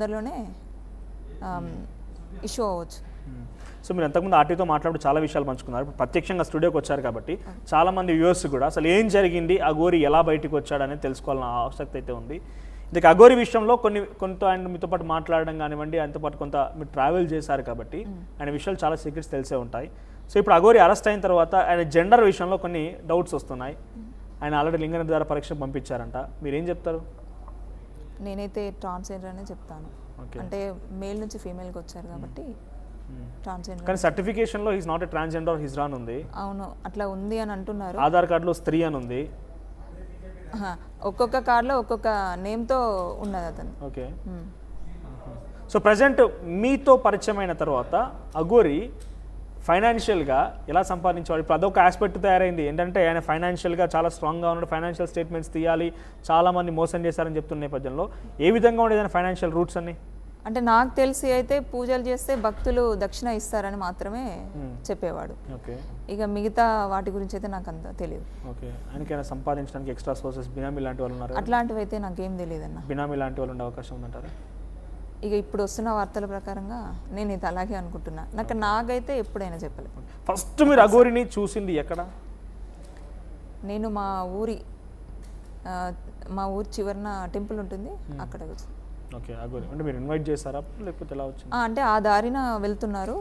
తొందరలోనే ఇష్యూ అవ్వచ్చు. సో మీరు అంతకుముందు ఆర్టీతో మాట్లాడుతూ చాలా విషయాలు పంచుకున్నారు. ఇప్పుడు ప్రత్యక్షంగా స్టూడియోకి వచ్చారు కాబట్టి చాలామంది వ్యూవర్స్ కూడా అసలు ఏం జరిగింది, అఘోరి ఎలా బయటకు వచ్చాడనేది తెలుసుకోవాలన్న ఆసక్తి అయితే ఉంది. ఇందుకు అఘోరి విషయంలో కొంత ఆయన మీతో పాటు మాట్లాడడం కానివ్వండి, ఆయనతో పాటు కొంత మీరు ట్రావెల్ చేశారు కాబట్టి ఆయన విషయాలు చాలా సీక్రెట్స్ తెలిసే ఉంటాయి. సో ఇప్పుడు అఘోరి అరెస్ట్ అయిన తర్వాత ఆయన జెండర్ విషయంలో కొన్ని డౌట్స్ వస్తున్నాయి. ఆయన ఆల్రెడీ లింగ నిర్ధారణ పరీక్ష పంపించారంట, మీరేం చెప్తారు? నేనైతే ట్రాన్స్జెండర్ అనే చెప్తాను. అంటే మేల్ నుంచి ఫీమేల్కి వచ్చారు కాబట్టి ట్రాన్స్జెండర్. కానీ సర్టిఫికేషన్లో he's not a transgender, his రాన్ ఉంది. అవును, అట్లా ఉంది అని అంటున్నారు. ఆధార్ కార్డులో స్త్రీ అని ఉంది. ఒక్కొక్క కార్డులో ఒక్కొక్క నేమ్తో ఉన్నది అతను. ఓకే. సో ప్రజెంట్ మీతో పరిచయం అయిన తర్వాత అఘోరి ఫైనాన్షియల్గా ఎలా సంపాదించేవాడు? ఇప్పుడు అదొక ఆస్పెక్ట్ తయారైంది ఏంటంటే ఆయన ఫైనాన్షియల్గా చాలా స్ట్రాంగ్గా ఉన్నాడు, ఫైనాన్షియల్ స్టేట్మెంట్స్ తీయాలి, చాలామంది మోసం చేశారని చెప్తున్న నేపథ్యంలో ఏ విధంగా ఉండేది ఫైనాన్షియల్ రూట్స్ అన్ని? అంటే నాకు తెలిసి అయితే పూజలు చేస్తే భక్తులు దక్షిణ ఇస్తారని మాత్రమే చెప్పేవాడు. ఓకే. ఇక మిగతా వాటి గురించి అయితే నాకు అంత తెలియదు. ఓకే. ఆయనకైనా సంపాదించడానికి ఎక్స్ట్రా సోర్సెస్ బినామీ లాంటి వాళ్ళు ఉన్నారు? అట్లాంటివి అయితే నాకేం తెలియదు అన్న. బినామీ లాంటి వాళ్ళు ఉండే అవకాశం ఉందంటారా? ఇక ఇప్పుడు వస్తున్న వార్తల ప్రకారంగా నేను ఇది అలాగే అనుకుంటున్నా. నాకైతే ఎప్పుడైనా చెప్పలేదు. ఫస్ట్ మీరు అఘోరిని చూసింది ఎక్కడ? నేను మా ఊరి చివరన టెంపుల్ ఉంటుంది అక్కడ. ఓకే. అఘోరి అంటే మీరు ఇన్వైట్ చేశారా లేకపోతే ఎలా వచ్చింది? అంటే ఆ దారిన వెళ్తున్నారు,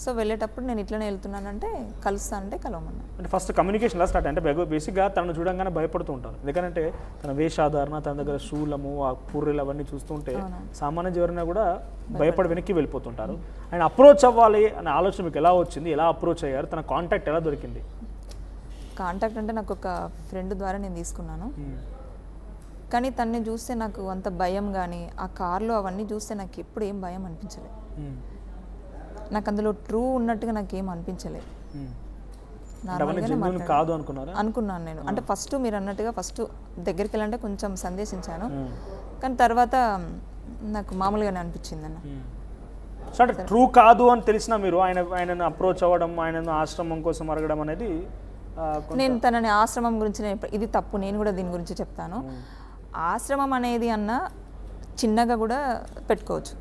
సో వెళ్ళేటప్పుడు నేను ఇట్లనే వెళ్తున్నానంటే కలుస్తానంటే కలవమన్నా. అంటే ఫస్ట్ కమ్యూనికేషన్ ఎలా స్టార్ట్ అంటే బేసిక్గా తనను చూడంగానే భయపడుతూ ఉంటారు, ఎందుకంటే తన వేషాధారణ, తన దగ్గర శూలము, ఆ పూర్రెలు అవన్నీ చూస్తుంటే సామాన్య జీవన కూడా భయపడి వెనక్కి వెళ్ళిపోతుంటారు. ఆయన అప్రోచ్ అవ్వాలి అనే ఆలోచన మీకు ఎలా వచ్చింది, ఎలా అప్రోచ్ అయ్యారు, తన కాంటాక్ట్ ఎలా దొరికింది? కాంటాక్ట్ అంటే నాకు ఒక ఫ్రెండ్ ద్వారా నేను తీసుకున్నాను, కానీ తనని చూస్తే నాకు అంత భయం కానీ ఆ కార్లో అవన్నీ చూస్తే నాకు ఎప్పుడు ఏం భయం అనిపించలేదు. నాకు అందులో ట్రూ ఉన్నట్టుగా నాకేం అనిపించలేదు. అనుకున్నాను నేను. అంటే ఫస్ట్ మీరు అన్నట్టుగా ఫస్ట్ దగ్గరికి వెళ్ళంటే కొంచెం సందేశించాను, కానీ తర్వాత నాకు మామూలుగానే అనిపించింది అన్న. సో అంటే ట్రూ కాదు అని తెలిసినా మీరు ఆయనను అప్రోచ్ అవ్వడం, ఆయనను ఆశ్రమం కోసం అడగడం అనేది? నేను తనని ఆశ్రమం గురించి ఇది తప్పు, నేను కూడా దీని గురించి చెప్తాను. ఆశ్రమం అనేది అన్న చిన్నగా కూడా పెట్టుకోవచ్చు,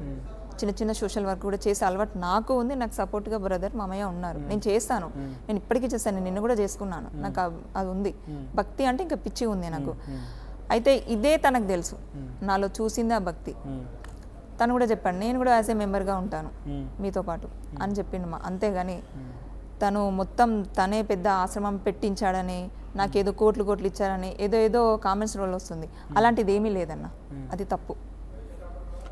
చిన్న చిన్న సోషల్ వర్క్ కూడా చేసే అలవాటు నాకు ఉంది. నాకు సపోర్ట్గా బ్రదర్ మామయ్య ఉన్నారు, నేను చేస్తాను, నేను ఇప్పటికీ చేస్తాను, నేను నిన్ను కూడా చేసుకున్నాను, నాకు అది ఉంది. భక్తి అంటే ఇంకా పిచ్చి ఉంది నాకు. అయితే ఇదే తనకు తెలుసు, నాలో చూసింది ఆ భక్తి. తను కూడా చెప్పాడు నేను కూడా యాజ్ ఏ మెంబర్గా ఉంటాను మీతో పాటు అని చెప్పిండు. అంతేగాని తను మొత్తం తనే పెద్ద ఆశ్రమం పెట్టించాడని, నాకేదో కోట్లు ఇచ్చారని ఏదో కామెంట్స్ రోల్ వస్తుంది. అలాంటిది ఏమీ లేదన్న, అది తప్పు.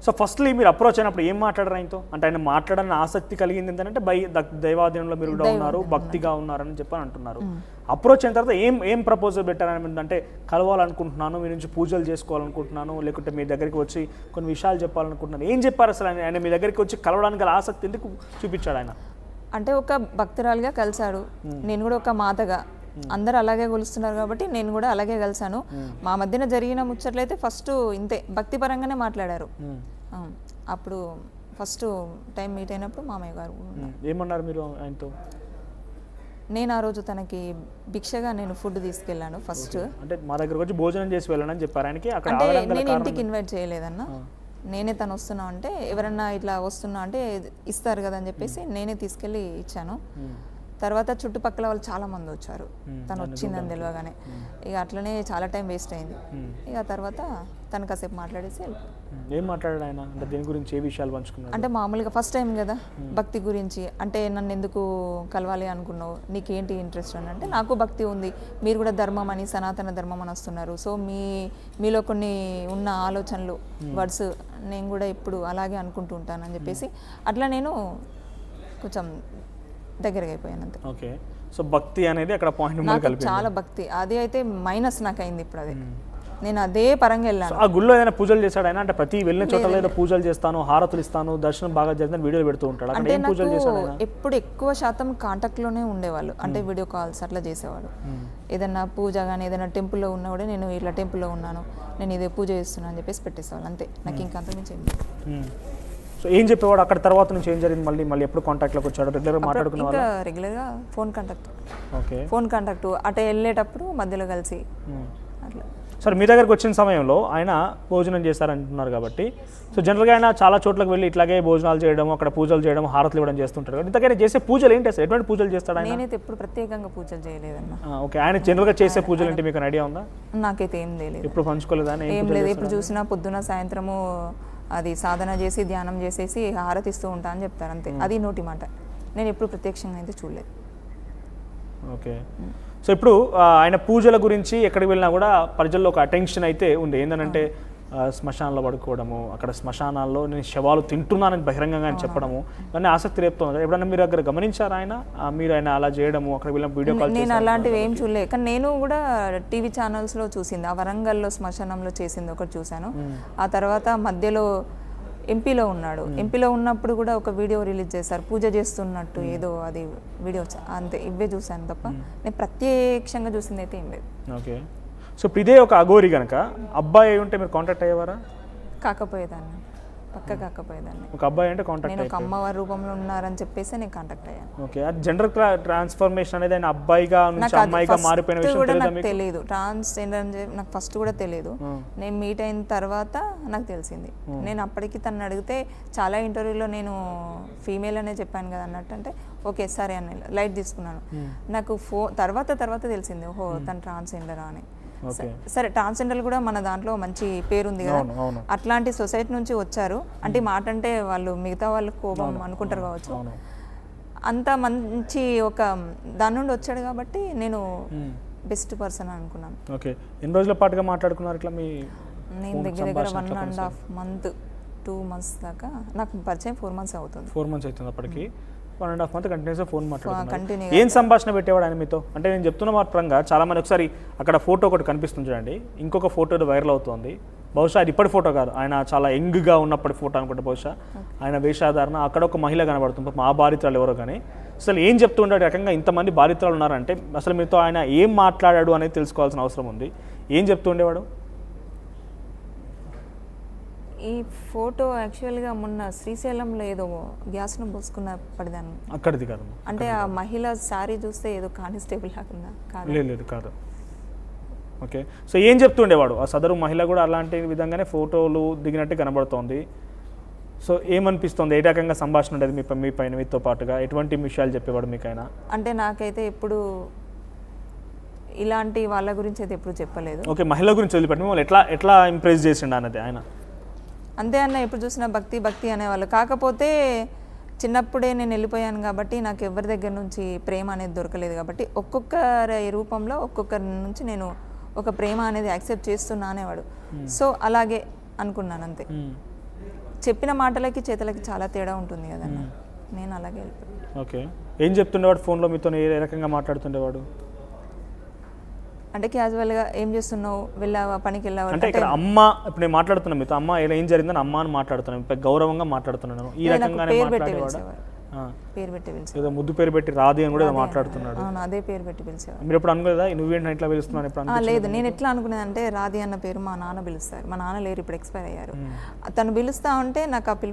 సో ఫస్ట్లీ మీరు అప్రోచ్ అయినప్పుడు ఏం మాట్లాడారు ఆయనతో? అంటే ఆయన మాట్లాడాలని ఆసక్తి కలిగింది ఏంటంటే దైవాధీనంలో మీరు కూడా ఉన్నారు, భక్తిగా ఉన్నారని చెప్పని అంటున్నారు. అప్రోచ్ అయిన తర్వాత ఏం ప్రపోజల్ పెట్టారని? అంటే కలవాలనుకుంటున్నాను, మీ నుంచి పూజలు చేసుకోవాలనుకుంటున్నాను, లేకుంటే మీ దగ్గరికి వచ్చి కొన్ని విషయాలు చెప్పాలనుకుంటున్నాను, ఏం చెప్పారు అసలు? ఆయన మీ దగ్గరికి వచ్చి కలవడానికి గల ఆసక్తి ఎందుకు చూపించాడు ఆయన? అంటే ఒక భక్తురాలుగా కలిశాడు, నేను కూడా ఒక మాతగా, అందరు అలాగే కొలుస్తున్నారు కాబట్టి నేను కూడా అలాగే కలిశాను. మా మధ్యన జరిగిన ముచ్చట్లయితే ఫస్ట్ ఇంతే భక్తి పరంగానే మాట్లాడారు. అప్పుడు ఫస్ట్ టైం మీట్ అయినప్పుడు మామయ్య గారు ఏమన్నారు మీరు ఆయనతో? నేను ఆ రోజు తనకి భిక్షగా నేను ఫుడ్ తీసుకెళ్ళాను. ఫస్ట్ అంటే మా దగ్గరకు వచ్చి భోజనం చేసి వెళ్ళాలని చెప్పారు ఆయనకి. అంటే నేను ఇంటికి ఇన్వైట్ చేయలేదన్న, నేనే తను వస్తున్నా అంటే ఎవరన్నా ఇట్లా వస్తున్నా అంటే ఇస్తారు కదా అని చెప్పేసి నేనే తీసుకెళ్ళి ఇచ్చాను. తర్వాత చుట్టుపక్కల వాళ్ళు చాలా మంది వచ్చారు తను వచ్చిందని తెలియగానే. ఇక అట్లనే చాలా టైం వేస్ట్ అయింది. ఇక తర్వాత తను కాసేపు మాట్లాడేసి ఏం మాట్లాడాడు ఆయన? అంటే దేని గురించి, ఏ విషయాలు పంచుకున్నారు? అంటే మామూలుగా ఫస్ట్ టైం కదా భక్తి గురించి, అంటే నన్ను ఎందుకు కలవాలి అనుకున్నావు, నీకేంటి ఇంట్రెస్ట్ అని అంటే నాకు భక్తి ఉంది, మీరు కూడా ధర్మం అని సనాతన ధర్మం అని వస్తున్నారు, సో మీలో కొన్ని ఉన్న ఆలోచనలు వర్డ్స్ నేను కూడా ఇప్పుడు అలాగే అనుకుంటూ ఉంటాను అని చెప్పేసి అట్లా నేను కొంచెం దగ్గరగా అయిపోయాను అంతే. ఓకే. సో భక్తి అనేది అక్కడ పాయింట్, చాలా భక్తి, అది అయితే మైనస్ నాకు అయింది ఇప్పుడు. అది నేను అదే పరంగా వెళ్ళాను. ఆ గుళ్ళో ఏదైనా పూజలు చేశాడు ఆయన? అంటే ప్రతి వెళ్ళిన చోట ఏదో పూజలు చేస్తాను, హారతులు ఇస్తాను, దర్శనం బాగా చేస్తాను, వీడియోలు పెడుతూ ఉంటాడు. అంటే నాకు ఎప్పుడు ఎక్కువ శాతం కాంటాక్ట్లోనే ఉండేవాళ్ళు, అంటే వీడియో కాల్స్ అట్లా చేసేవాడు. ఏదైనా పూజ కానీ ఏదైనా టెంపుల్లో ఉన్నా కూడా నేను ఇట్లా టెంపుల్లో ఉన్నాను, నేను ఇదే పూజ చేస్తున్నాను అని చెప్పేసి పెట్టేసేవాళ్ళు అంతే. నాకు ఇంకా అంతకుమించి ఏం లేదు. సో ఏం చెప్పేవాడు అక్కడ? తర్వాత నుంచి ఏం జరిగింది? మళ్ళీ ఎప్పుడు కాంటాక్ట్లోకి వచ్చాడు? రెగ్యులర్గా మాట్లాడుకునేవాడు? రెగ్యులర్గా phone contact. Okay. Phone contact అటే వెళ్ళేటప్పుడు మధ్యలో కలిసి అట్లా. సార్ మీ దగ్గరకు వచ్చిన సమయంలో ఆయన భోజనం చేస్తారంటున్నారు కాబట్టి సో జనరల్గా ఆయన చాలా చోట్లకు వెళ్ళి ఇట్లాగే భోజనాలు చేయడం, అక్కడ పూజలు చేయడం, హారతులు ఇవ్వడం చేస్తుంటారు కాబట్టి ఇంతకైనా చేసే పూజలు ఏంటి అసలు? ఎటువంటి పూజలు చేస్తాడు ఆయన? నేనైతే ఎప్పుడు ప్రత్యేకంగా పూజలు చేయలేదన్న. ఓకే, ఆయన జనరల్గా చేసే పూజలు ఏంటి మీకు ఐడియా ఉందా? నాకైతే ఏం తెలియదు, ఎప్పుడు పంచుకోలేదా? ఏం లేదు. ఎప్పుడు చూసినా పొద్దున సాయంత్రము అది సాధన చేసి ధ్యానం చేసేసి హారతిస్తూ ఉంటా అని చెప్తారు అంతే, అది నోటి మాట. నేను ఎప్పుడు ప్రత్యక్షంగా అయితే చూడలేదు. ఓకే, సో ఇప్పుడు ఆయన పూజల గురించి ఎక్కడికి వెళ్ళినా కూడా ప్రజల్లో ఒక అటెన్షన్ అయితే ఉంది. ఏంటంటే శ్మశానంలో పడుకోవడము, అక్కడ శ్మశానాల్లో నేను శవాలు తింటున్నానని బహిరంగంగా ఆయన చెప్పడము ఇవన్నీ ఆసక్తి రేపుతుంది. ఎప్పుడన్నా మీరు దగ్గర గమనించారా ఆయన మీరు ఆయన అలా చేయడము, అక్కడ వెళ్ళిన వీడియో కాల్? నేను అలాంటివి ఏం చూడలేదు, కానీ నేను కూడా టీవీ ఛానల్స్లో చూసింది. ఆ వరంగల్లో శ్మశానంలో చేసింది ఒకటి చూశాను. ఆ తర్వాత మధ్యలో ఎంపీలో ఉన్నాడు, ఎంపీలో ఉన్నప్పుడు కూడా ఒక వీడియో రిలీజ్ చేశారు పూజ చేస్తున్నట్టు ఏదో, అది వీడియో అంతే. ఇవే చూశాను తప్ప నేను ప్రత్యక్షంగా చూసింది అయితే ఏం లేదు. ఓకే, సో ఇప్పుడు ఇదే ఒక అఘోరి కనుక అబ్బాయి ఉంటే మీరు కాంటాక్ట్ అయ్యేవారా? కాకపోయేదాన్ని, పక్క కాకపోయేదాన్ని. ఒక అబ్బాయి అంటే కాంటాక్ట్? నేను ఒక అమ్మవారి రూపంలో ఉన్నారని చెప్పేసి నేను కాంటాక్ట్ అయ్యాను. ఓకే, అది జెండర్ ట్రాన్స్ఫర్మేషన్ అనేది ఆయన అబ్బాయిగా నుంచి అమ్మాయిగా మారిపోయిన విషయం కూడా నాకు తెలియదు. ట్రాన్స్జెండర్ అని చెప్పి నాకు ఫస్ట్ కూడా తెలియదు. నేను మీట్ అయిన తర్వాత నాకు తెలిసింది. నేను అప్పటికి తను అడిగితే చాలా ఇంటర్వ్యూలో నేను ఫీమేల్ అనే చెప్పాను కదా అన్నట్టు, అంటే ఓకే సరే అని లైట్ తీసుకున్నాను. నాకు తర్వాత తెలిసింది, ఓహో తను ట్రాన్స్జెండరా అని. సరే, ట్రాన్స్జెండర్ కూడా మన దాంట్లో మంచి పేరు ఉంది కదా, అట్లాంటి సొసైటీ నుంచి వచ్చారు అంటే మాట అంటే వాళ్ళు మిగతా వాళ్ళకి కోపం అనుకుంటారు కావచ్చు, అంత మంచి ఒక దాని నుండి వచ్చాడు కాబట్టి నేను బెస్ట్ పర్సన్ అనుకున్నాను. ఓకే, ఎన్ని రోజుల పాటుగా మాట్లాడుకున్నారు ఇట్లా? నేను దగ్గర 1.5 month 2 months దాకా, నాకు పరిచయం 4 months అవుతుంది. 4 months అవుతుంది అప్పటికి. 1.5 months కంటిన్యూస్గా ఫోన్ మాట్లాడుతున్నారు. కంటిన్యూ ఏం సంభాషణ పెట్టేవాడు ఆయన మీతో? అంటే నేను చెప్తున్న మాత్రంగా చాలా మంది ఒకసారి అక్కడ ఫోటో ఒకటి కనిపిస్తుంది చూడండి, ఇంకొక ఫోటో వైరల్ అవుతుంది. బహుశా అది ఇప్పటి ఫోటో కాదు, ఆయన చాలా యంగ్గా ఉన్నప్పటి ఫోటో అనుకుంటే. బహుశా ఆయన వేషాధారణ, అక్కడ ఒక మహిళ కనబడుతుంది, మా బాధితురాలు ఎవరో. కానీ అసలు ఏం చెప్తుంటాడు రకంగా ఇంతమంది బాధితురాలు ఉన్నారంటే అసలు మీతో ఆయన ఏం మాట్లాడాడు అనేది తెలుసుకోవాల్సిన అవసరం ఉంది. ఏం చెప్తుండేవాడు? ఈ ఫోటో యాక్చువల్గా మొన్న శ్రీశైలంలో ఏదో గ్యాస్ను పోసుకున్న పడిదాన్ని, అక్కడిది కాదు. అంటే ఆ మహిళ సారీ చూస్తే ఏదో కానిస్టేబుల్ లాగా కాదు? లేదు కాదు. ఓకే, సో ఏం చెప్తుండేవాడు? ఆ సదరు మహిళ కూడా అలాంటి విధంగానే ఫోటోలు దిగినట్టు కనబడుతోంది. సో ఏమనిపిస్తుంది? ఏ రకంగా సంభాషణ ఉండేది మీ పైన, మీతో పాటుగా ఎటువంటి విషయాలు చెప్పేవాడు మీకైనా? అంటే నాకైతే ఎప్పుడు ఇలాంటి వాళ్ళ గురించి అయితే ఎప్పుడు చెప్పలేదు. ఓకే, మహిళ గురించి వదిలిపెట్టి మిమ్మల్ని ఎట్లా ఇంప్రెస్ చేసిండు అన్నది ఆయన? అంతే అన్న, ఎప్పుడు చూసినా భక్తి అనేవాళ్ళు. కాకపోతే చిన్నప్పుడే నేను వెళ్ళిపోయాను కాబట్టి నాకు ఎవరి దగ్గర నుంచి ప్రేమ అనేది దొరకలేదు కాబట్టి ఒక్కొక్కరి రూపంలో ఒక్కొక్కరి నుంచి నేను ఒక ప్రేమ అనేది యాక్సెప్ట్ చేస్తున్నా అనేవాడు. సో అలాగే అనుకున్నాను అంతే. చెప్పిన మాటలకి చేతలకి చాలా తేడా ఉంటుంది కదన్న, నేను అలాగే వెళ్ళిపోయాను. ఓకే, ఏం చెప్తుండేవాడు ఫోన్లో మీతో? ఏ రకంగా మాట్లాడుతుండేవాడు? అంటే క్యాజువల్గా ఏం చేస్తున్నావు, వెళ్ళావా, పనికి వెళ్ళావా అంటే ఇక్కడ అమ్మ, ఇప్పుడు నేను మాట్లాడుతున్నా మీతో, అమ్మ ఇలా ఏం జరిగిందని అమ్మ అని మాట్లాడుతున్నాను, గౌరవంగా మాట్లాడుతున్నాను, ఈ రకంగానే మాట్లాడేవాడు. పేరు పెట్టి పిలిచి, ఏదో ముద్దు పేరు పెట్టి రాది అని కూడా మాట్లాడుతున్నాడు. అదే పేరు పెట్టి పిలిచేవాడు. మీరు ఎప్పుడు అనుకోలేదా నువ్వేంటి ఇట్లా పిలుస్తున్నాను? ఎప్పుడు లేదు, నేను ఎట్లా అనుకునేది అంటే రాది అన్న పేరు మా నాన్న పిలుస్తారు. మా నాన్న లేరు, ఇప్పుడు ఎక్స్పైర్ అయ్యారు. తను పిలుస్తా ఉంటే నాకు ఆ పిలుపు